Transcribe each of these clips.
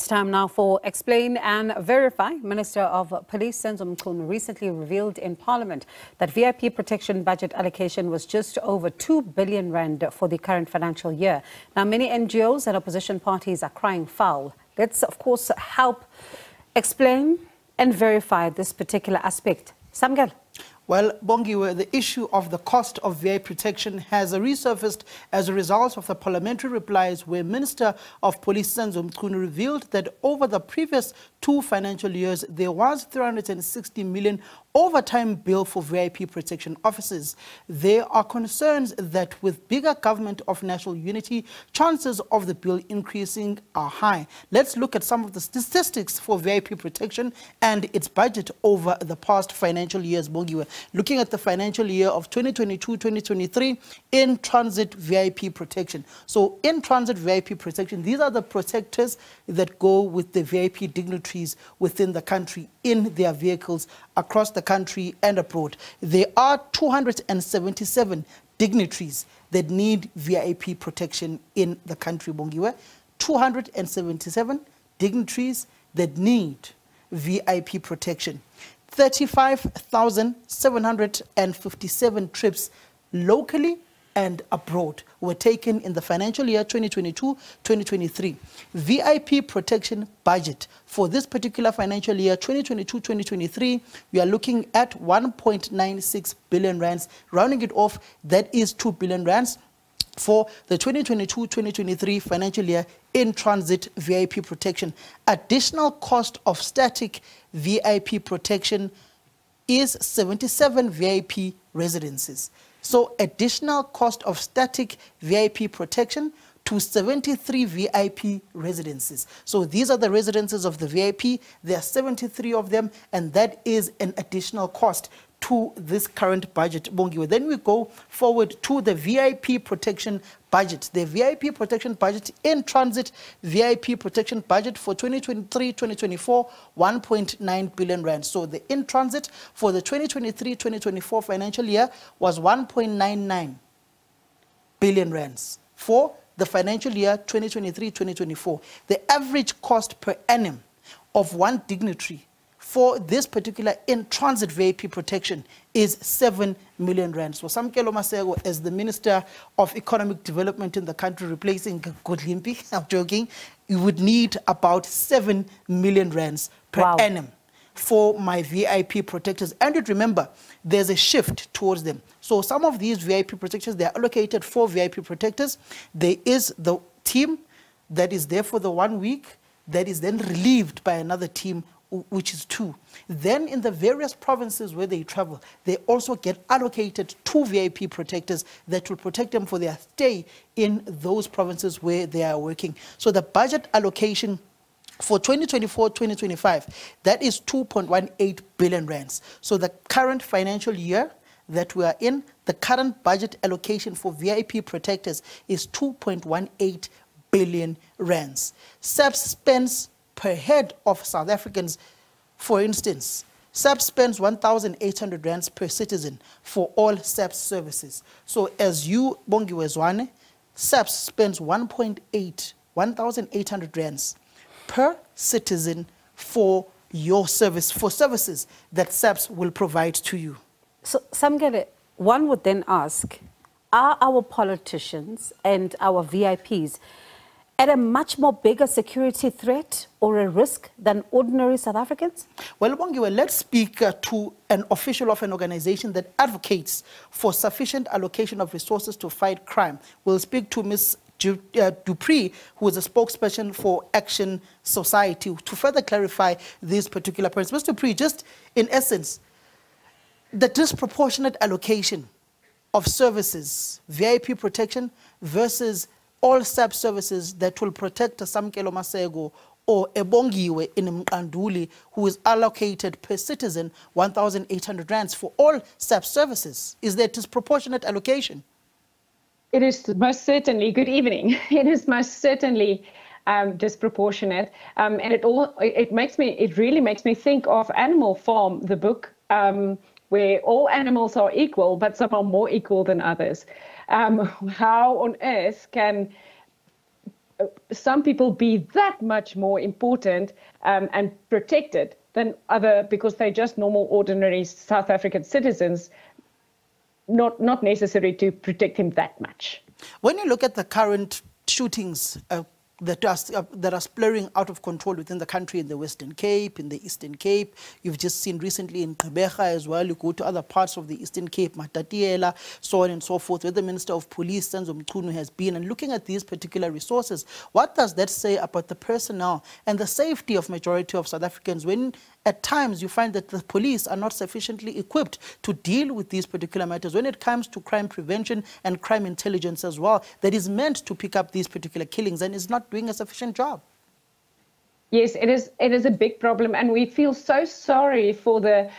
It's time now for Explain and Verify. Minister of Police Senzo Mchunu recently revealed in Parliament that VIP protection budget allocation was just over 2 billion rand for the current financial year. Now, many NGOs and opposition parties are crying foul. Let's, of course, help explain and verify this particular aspect. Samgal. Well, Bongiwe, the issue of the cost of VA protection has resurfaced as a result of the parliamentary replies where Minister of Police Senzo Mchunu revealed that over the previous 2 financial years, there was 360 million overtime bill for VIP protection officers. There are concerns that with bigger government of national unity, chances of the bill increasing are high. Let's look at some of the statistics for VIP protection and its budget over the past financial years, Bongiwe. Looking at the financial year of 2022-2023, in-transit VIP protection. So in-transit VIP protection, these are the protectors that go with the VIP dignitaries within the country in their vehicles across the country and abroad. There are 277 dignitaries that need VIP protection in the country, Bongiwe. 277 dignitaries that need VIP protection. 35,757 trips locally and abroad were taken in the financial year 2022-2023. VIP protection budget for this particular financial year 2022-2023, we are looking at 1.96 billion rands. Rounding it off, that is 2 billion rands for the 2022-2023 financial year in transit VIP protection. Additional cost of static VIP protection is 77 VIP residences. So additional cost of static VIP protection to 73 VIP residences. So these are the residences of the VIP. There are 73 of them, and that is an additional cost to this current budget, Bongiwe. Then we go forward to the VIP protection budget. The VIP protection budget in transit VIP protection budget for 2023-2024, 1.9 billion rand. So the in transit for the 2023-2024 financial year was 1.99 billion rands for the financial year 2023-2024. The average cost per annum of one dignitary for this particular in-transit VIP protection is 7 million rand. So Samkelo Masego, as the Minister of Economic Development in the country, replacing Godlimpi, I'm joking, you would need about 7 million rands per annum for my VIP protectors. And you'd remember, there's a shift towards them. So some of these VIP protectors, they are allocated for VIP protectors. There is the team that is there for the 1 week, that is then relieved by another team, which is 2. Then in the various provinces where they travel, they also get allocated 2 VIP protectors that will protect them for their stay in those provinces where they are working. So the budget allocation for 2024-2025, that is 2.18 billion rands. So the current financial year that we are in, the current budget allocation for VIP protectors is 2.18 billion rands. SABC spends per head of South Africans, for instance, SABC spends 1,800 rands per citizen for all SABC services. So as you, Bongiwe Zwane, SABC spends 1,800 rands per citizen for your service, for services that SABC will provide to you. So, Samgele, one would then ask, are our politicians and our VIPs at a much more bigger security threat or a risk than ordinary South Africans? Well, Bongiwe, let's speak to an official of an organization that advocates for sufficient allocation of resources to fight crime. We'll speak to Ms. Dupree, who is a spokesperson for Action Society, to further clarify these particular points. Ms. Dupree, just in essence, the disproportionate allocation of services, VIP protection versus all SABC services that will protect Samkelo Masego or Ebongiwe in Mkanduli, who is allocated per citizen 1,800 rands for all SABC services. Is there disproportionate allocation? It is most certainly. Good evening. It is most certainly disproportionate, and it really makes me think of Animal Farm, the book, where all animals are equal, but some are more equal than others. How on earth can some people be that much more important and protected than other, because they're just normal, ordinary South African citizens, not necessary to protect him that much. When you look at the current shootings that are splurring out of control within the country, in the Western Cape, in the Eastern Cape. You've just seen recently in Gqeberha as well. You go to other parts of the Eastern Cape, Matatiela, so on and so forth, where the Minister of Police, Senzo Mchunu, has been. And looking at these particular resources, what does that say about the personnel and the safety of majority of South Africans when at times you find that the police are not sufficiently equipped to deal with these particular matters when it comes to crime prevention and crime intelligence as well, that is meant to pick up these particular killings and is not doing a sufficient job? Yes, it is a big problem, and we feel so sorry for the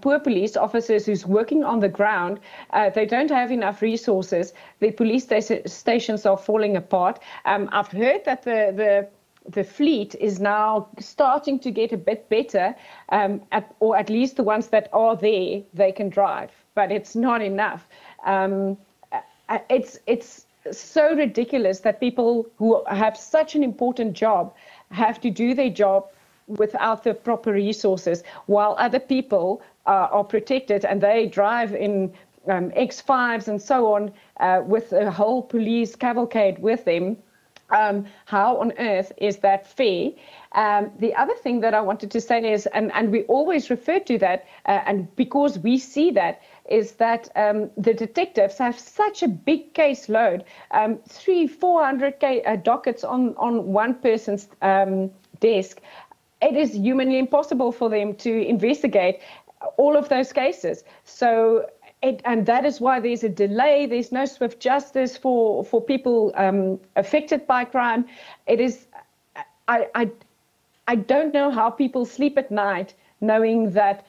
poor police officers who's working on the ground. They don't have enough resources. The police stations are falling apart. I've heard that the fleet is now starting to get a bit better, or at least the ones that are there, they can drive, but it's not enough. It's so ridiculous that people who have such an important job have to do their job without the proper resources, while other people are protected and they drive in X5s and so on with a whole police cavalcade with them. How on earth is that fair? The other thing that I wanted to say is, and we always refer to that, and because we see that, is that the detectives have such a big caseload, 300-400 dockets on one person's desk. It is humanly impossible for them to investigate all of those cases. So. And that is why there's a delay. There's no swift justice for people affected by crime. It is, I don't know how people sleep at night knowing that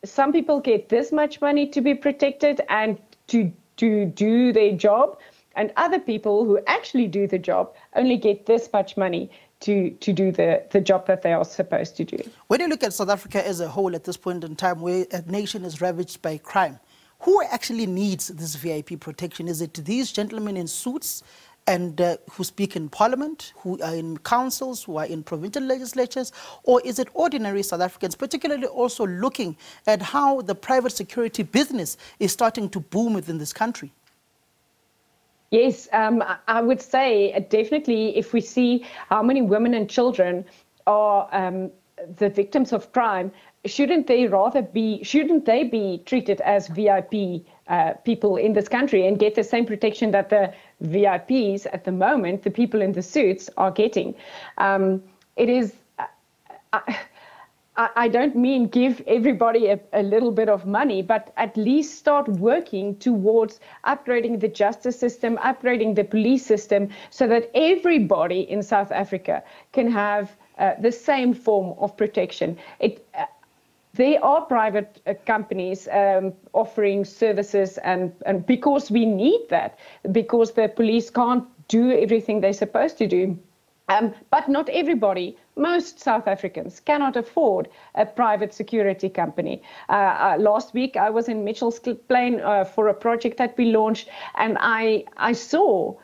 some people get this much money to be protected and to do their job, and other people who actually do the job only get this much money to do the job that they are supposed to do. When you look at South Africa as a whole at this point in time, where a nation is ravaged by crime, who actually needs this VIP protection? Is it these gentlemen in suits and who speak in parliament, who are in councils, who are in provincial legislatures, or is it ordinary South Africans, particularly also looking at how the private security business is starting to boom within this country? Yes, I would say definitely if we see how many women and children are the victims of crime, shouldn't they be treated as VIP people in this country and get the same protection that the VIPs at the moment, the people in the suits, are getting? It is, I don't mean give everybody a little bit of money, but at least start working towards upgrading the justice system, upgrading the police system, so that everybody in South Africa can have the same form of protection. There are private companies offering services, and because we need that, because the police can't do everything they're supposed to do. But not everybody, most South Africans cannot afford a private security company. Last week, I was in Mitchell's Plain for a project that we launched, and I saw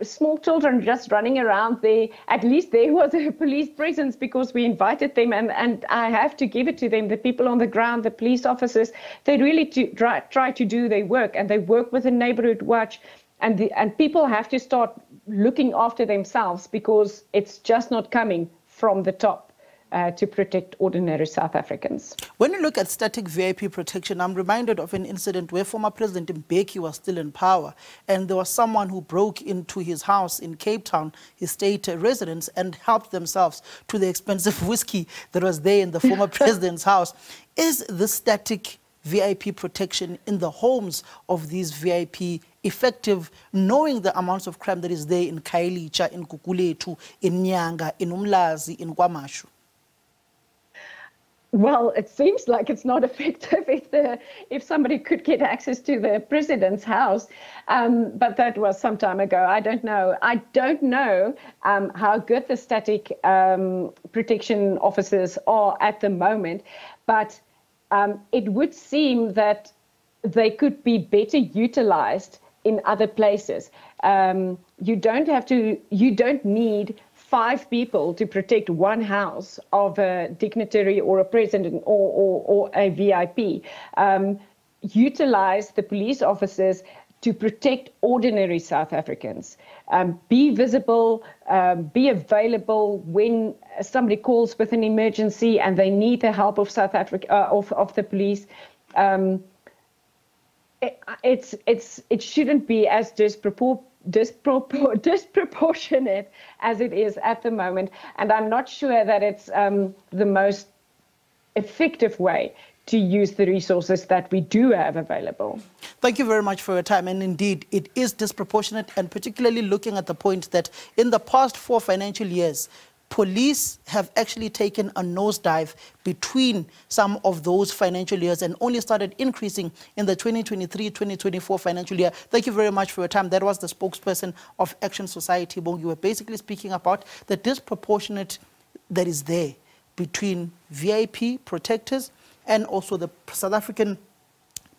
small children just running around there. At least there was a police presence because we invited them, and I have to give it to them. The people on the ground, the police officers, they really try to do their work, and they work with the neighborhood watch, and people have to start looking after themselves because it's just not coming from the top to protect ordinary South Africans. When you look at static VIP protection, I'm reminded of an incident where former President Mbeki was still in power, and there was someone who broke into his house in Cape Town, his state residence, and helped themselves to the expensive whiskey that was there in the former president's house. Is this static VIP protection in the homes of these VIP effective, knowing the amounts of crime that is there in Khayelitsha, in Gugulethu, in Nyanga, in Umlazi, in KwaMashu? Well, it seems like it's not effective if somebody could get access to the president's house, but that was some time ago. I don't know. I don't know how good the static protection officers are at the moment, but it would seem that they could be better utilized in other places. You don't need 5 people to protect one house of a dignitary or a president or a VIP. Utilize the police officers to protect ordinary South Africans. Be visible, be available when somebody calls with an emergency and they need the help of South Africa, of the police. It shouldn't be as disproportionate as it is at the moment, and I'm not sure that it's the most effective way to use the resources that we do have available. Thank you very much for your time. And indeed, it is disproportionate, and particularly looking at the point that in the past 4 financial years, police have actually taken a nosedive between some of those financial years and only started increasing in the 2023-2024 financial year. Thank you very much for your time. That was the spokesperson of Action Society, Bongi. You were basically speaking about the disproportionate that is there between VIP protectors and also the South African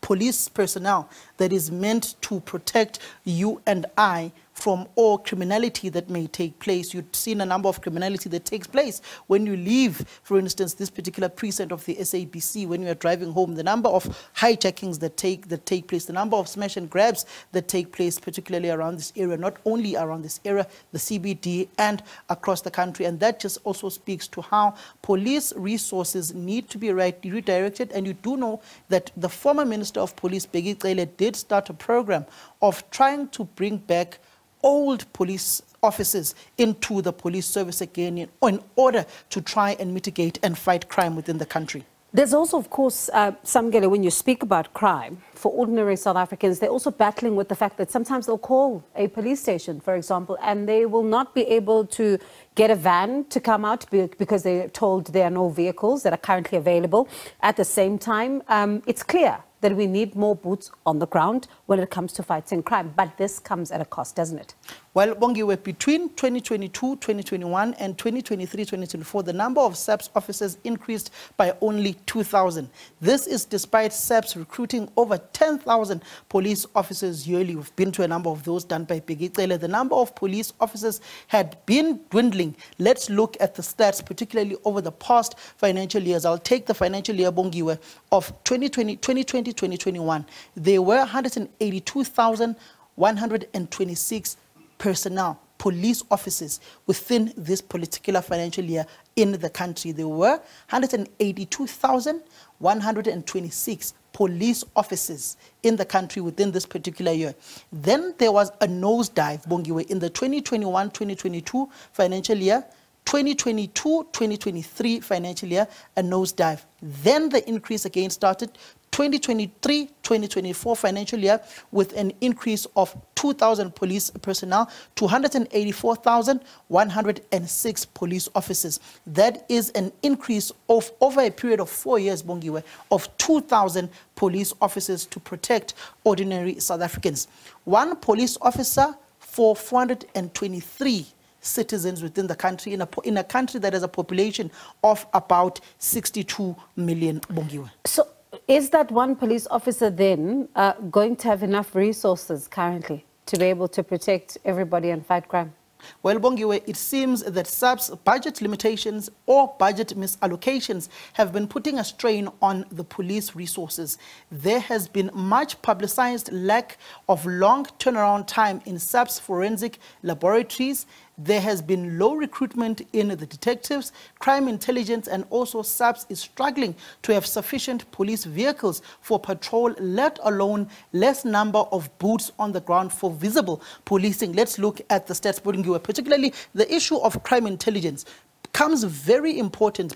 police personnel that is meant to protect you and I from all criminality that may take place. You've seen a number of criminality that takes place when you leave, for instance, this particular precinct of the SABC, when you are driving home, the number of hijackings that take place, the number of smash and grabs that take place, particularly around this area, not only around this area, the CBD and across the country. And that just also speaks to how police resources need to be redirected. And you do know that the former Minister of Police, Bheki Cele, did start a program of trying to bring back old police officers into the police service again in order to try and mitigate and fight crime within the country. There's also, of course, Samgele, when you speak about crime, for ordinary South Africans, they're also battling with the fact that sometimes they'll call a police station, for example, and they will not be able to get a van to come out because they're told there are no vehicles that are currently available. At the same time, it's clear that we need more boots on the ground when it comes to fighting crime. But this comes at a cost, doesn't it? Well, Bongi, between 2022, 2021 and 2023, 2024, the number of SABC officers increased by only 2,000. This is despite SABC recruiting over 10,000 police officers yearly. We've been to a number of those done by Bheki Cele. The number of police officers had been dwindling. Let's look at the stats, particularly over the past financial years. I'll take the financial year, Bongi, of 2020-2021. There were 182,126 personnel, police officers within this particular financial year in the country. There were 182,126 police officers in the country within this particular year. Then there was a nosedive, Bongiwe, in the 2021-2022 financial year, 2022-2023 financial year, a nosedive. Then the increase again started 2023-2024 financial year with an increase of 2,000 police personnel to 184,106 police officers. That is an increase of over a period of 4 years, Bongiwe, of 2,000 police officers to protect ordinary South Africans. One police officer for 423 citizens within the country, in a country that has a population of about 62 million, Bongiwe. So, is that one police officer then going to have enough resources currently to be able to protect everybody and fight crime? Well, Bongiwe, it seems that SABC's budget limitations or budget misallocations have been putting a strain on the police resources. There has been much publicized lack of long turnaround time in SABC's forensic laboratories. There has been low recruitment in the detectives, crime intelligence, and also SABC is struggling to have sufficient police vehicles for patrol, let alone less number of boots on the ground for visible policing. Let's look at the stats, particularly the issue of crime intelligence. Becomes very important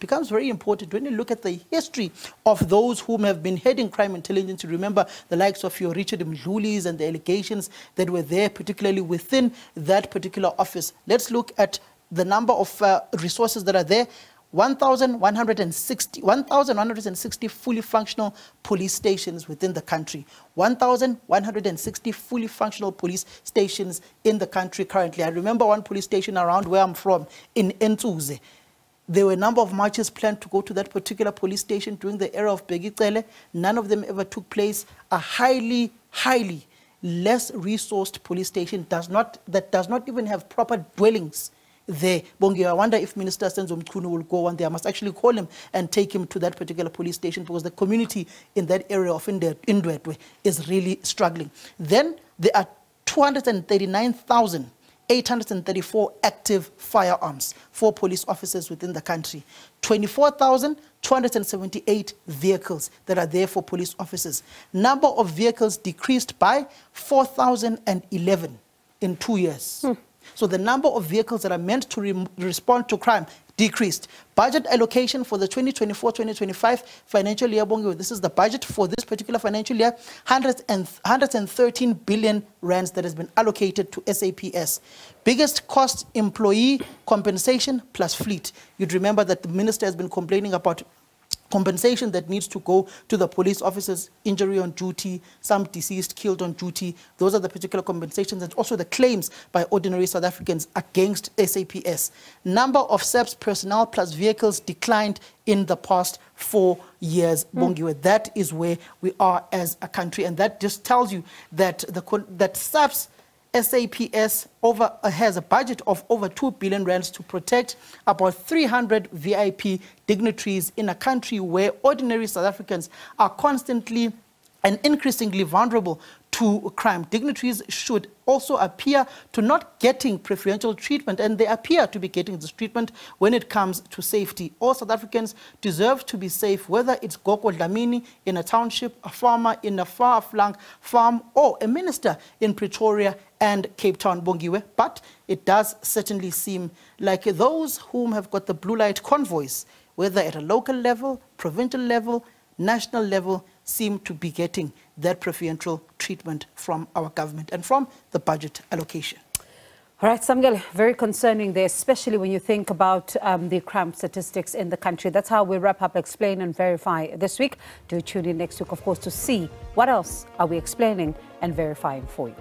when you look at the history of those whom have been heading crime intelligence. You remember the likes of your Richard Mdlulis and the allegations that were there, particularly within that particular office. Let's look at the number of resources that are there. 1,160 fully functional police stations within the country. 1,160 fully functional police stations in the country currently. I remember one police station around where I'm from, in Entsuze. There were a number of marches planned to go to that particular police station during the era of Bheki Cele. None of them ever took place. A highly less resourced police station that does not even have proper dwellings there. Bongi, I wonder if Minister Senzo Mchunu will go one day. I must actually call him and take him to that particular police station, because the community in that area of Indwetwe is really struggling. Then there are 239,834 active firearms for police officers within the country. 24,278 vehicles that are there for police officers. Number of vehicles decreased by 4,011 in 2 years. So the number of vehicles that are meant to respond to crime decreased. Budget allocation for the 2024-2025 financial year, Bongo, this is the budget for this particular financial year, 113 billion rands that has been allocated to SAPS. Biggest cost, employee compensation plus fleet. You'd remember that the minister has been complaining about compensation that needs to go to the police officers, injury on duty, some deceased, killed on duty. Those are the particular compensations, and also the claims by ordinary South Africans against SAPS. Number of SAPS personnel plus vehicles declined in the past 4 years. Bongiwe, that is where we are as a country, and that just tells you that that SAPS has a budget of over 2 billion rands to protect about 300 VIP dignitaries in a country where ordinary South Africans are constantly and increasingly vulnerable to crime. Dignitaries should also appear to not getting preferential treatment, and they appear to be getting this treatment when it comes to safety. All South Africans deserve to be safe, whether it's Goko Dlamini in a township, a farmer in a far-flung farm, or a minister in Pretoria and Cape Town, Bongiwe. But it does certainly seem like those whom have got the blue light convoys, whether at a local level, provincial level, national level, seem to be getting that preferential treatment from our government and from the budget allocation. All right, Samgel, very concerning there, especially when you think about the crime statistics in the country. That's how we wrap up Explain and Verify this week. Do tune in next week, of course, to see what else are we explaining and verifying for you.